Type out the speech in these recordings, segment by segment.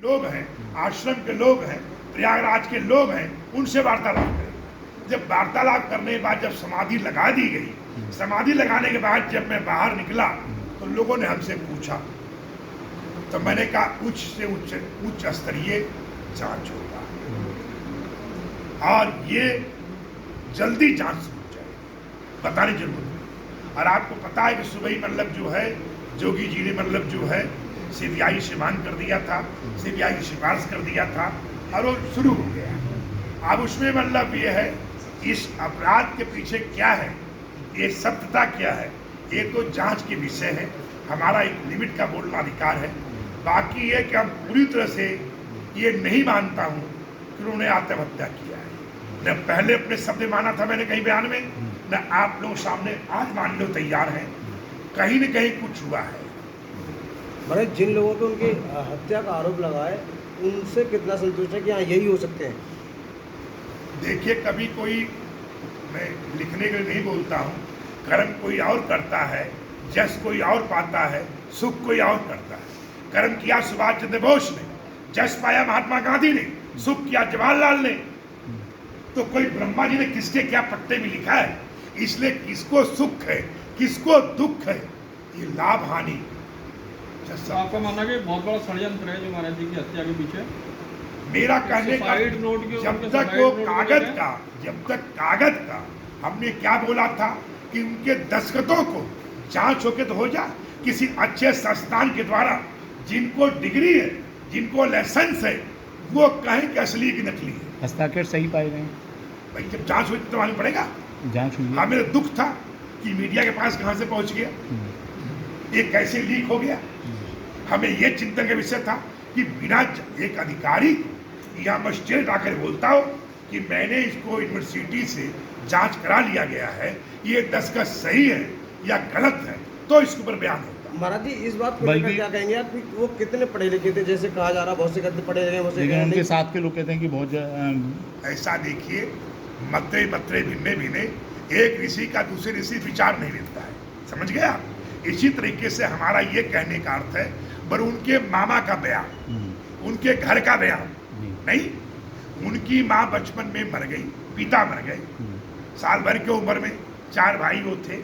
लोग हैं, आश्रम के लोग हैं, प्रयागराज के लोग हैं, उनसे वार्तालाप करें। जब वार्तालाप करने के बाद जब समाधि लगा दी गई, समाधि लगाने के बाद जब मैं बाहर निकला तो लोगों ने हमसे पूछा, तो मैंने कहा उच्च से उच्च स्तरीय जांच होगा और ये जल्दी जांच शुरू हो जाएगी, बताने की जरूरत नहीं। और आपको पता है कि सुबह ही मतलब जो है जोगी जी ने मतलब जो है सीबीआई से मांग कर दिया था, सीबीआई की सिफारिश कर दिया था और वो शुरू हो गया। अब उसमें मतलब ये है इस अपराध के पीछे क्या है, ये सत्यता क्या है, ये तो जांच के विषय है। हमारा एक लिमिट का बोलना अधिकार है। बाकी ये कि हम पूरी तरह से ये नहीं मानता हूँ कि उन्होंने आत्महत्या किया है। न पहले अपने शब्द माना था मैंने कहीं बयान में, न आप लोग सामने आज मानने को तैयार हैं। कहीं न कहीं कुछ हुआ है। महाराज जिन लोगों पे उनकी हत्या का आरोप लगा है उनसे कितना संतुष्ट है कि हाँ यही हो सकते हैं? देखिए, कभी कोई, मैं लिखने के लिए नहीं बोलता हूँ, कर्म कोई और करता है, जस कोई और पाता है, सुख कोई और करता है। कर्म किया सुभाष चंद्र बोस ने, जस पाया महात्मा गांधी ने, सुख किया जवाहरलाल ने। तो कोई ब्रह्मा जी ने किसके क्या पट्टे में लिखा है? इसलिए किसको सुख है, किसको दुख है, ये लाभ हानि। तो आपका मानना है कि बहुत बड़ा षड्यंत्र है जो महाराज जी की हत्या के पीछे? मेरा कहने का जब तक वो जब तक कागज का हमने क्या बोला था कि उनके दस्तखतों को जांच होके तो हो जाए किसी अच्छे संस्थान के द्वारा, जिनको डिग्री है, जिनको लाइसेंस है, वो कहें कि असली की नकली है। हस्ताक्षर सही पाए गए भाई जब जांच हुई तो मालूम पड़ेगा। जांच हुई। हाँ, मेरा दुख था कि मीडिया के पास कहां से पहुंच गया, ये कैसे लीक हो गया। हमें ये चिंतन का विषय था कि बिना एक अधिकारी या मजिस्ट्रेट आकर बोलता हो कि मैंने इसको यूनिवर्सिटी से जांच करा लिया गया है, ये दस्तखत सही है या गलत है, तो इसके ऊपर बयान होता। महाराज जी इस बात को लेकर क्या कहेंगे आप, वो कितने पढ़े लिखे थे? जैसे कहा जा रहा बहुत से कहते पढ़े लिखे, लेकिन उनके साथ के लोग कहते हैं कि बहुत ऐसा देखिए, मत्रे मत्रे भिन्ने भिन्ने, एक ऋषि का दूसरे ऋषि विचार नहीं मिलता है, समझ गए आप। इसी तरीके से हमारा ये कहने का अर्थ है, पर उनके मामा का बयान, उनके घर का बयान नहीं। उनकी माँ बचपन में मर गई, पिता मर गए, साल भर की उम्र में 4 भाई वो थे,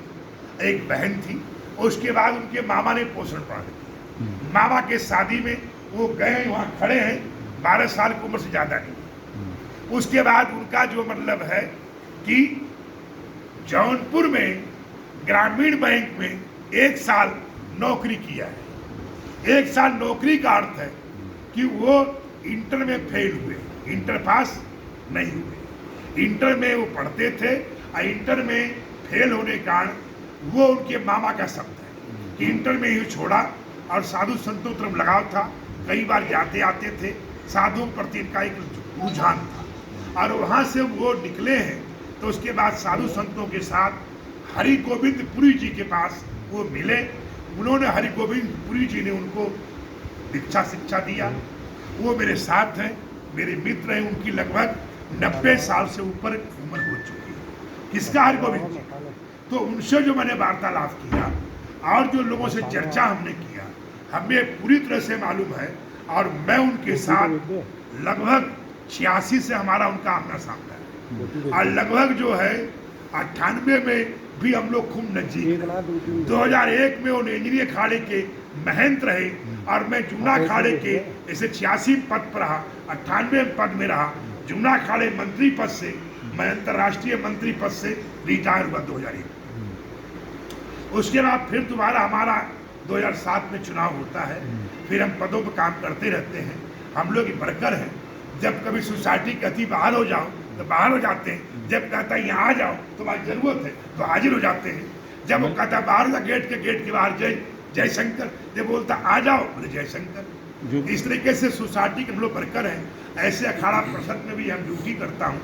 एक बहन थी। उसके बाद उनके मामा ने पोषण पालन किया। मामा के शादी में वो गए, वहाँ खड़े हैं, 12 साल की उम्र से ज़्यादा नहीं। उसके बाद उनका जो मतलब है कि जौनपुर में ग्रामीण बैंक में 1 साल नौकरी किया है। 1 साल नौकरी का अर्थ है कि वो इंटर में फेल हुए, इंटर पास नहीं हुए। इंटर में वो पढ़ते थे और इंटर में फेल होने के कारण वो उनके मामा का शब्द है कि इंटर में ही छोड़ा और साधु संतों तरफ लगाव था। कई बार जाते आते थे, साधुओं प्रति इनका एक रुझान था और वहाँ से वो निकले हैं। तो उसके बाद साधु संतों के साथ हरि गोविंद पुरी जी के पास वो मिले। उन्होंने हरि गोविंद पुरी जी ने उनको दीक्षा शिक्षा दिया। वो मेरे साथ हैं, मेरे मित्र हैं। उनकी लगभग 90 साल से ऊपर उम्र हो चुकी है। किसका? हरि गोविंद जी। तो उनसे जो मैंने वार्तालाप किया और जो लोगों से चर्चा हमने किया, हमें पूरी तरह से मालूम है। और मैं उनके साथ लगभग 86 से हमारा उनका आमना सामना है और लगभग जो है 98 में भी हम लोग खूब नजदीक। 2001 में वो इंजीनियरिंग अखाड़े के महंत रहे और मैं जूना अखाड़े के ऐसे 86 पद पर रहा, 98 पद में रहा। जूना अखाड़े मंत्री पद से मैं अंतर्राष्ट्रीय मंत्री पद से रिटायर हुआ 2001। उसके बाद फिर दोबारा हमारा 2007 में चुनाव होता है। फिर हम पदों पर काम करते रहते हैं। हम लोग वर्कर हैं। जब कभी सोसाइटी कहती बाहर हो जाओ तो बाहर हो जाते हैं। जब कहता है यहाँ आ जाओ तुम्हारी जरूरत है तो हाजिर हो जाते हैं। जब वो कहता बाहर जा गेट के बाहर जय शंकर, जब बोलता आ जाओ बोले जय शंकर। इस तरीके से सोसाइटी के हम लोग वर्कर हैं। ऐसे अखाड़ा परिषद में भी हम ड्यूटी करता हूँ।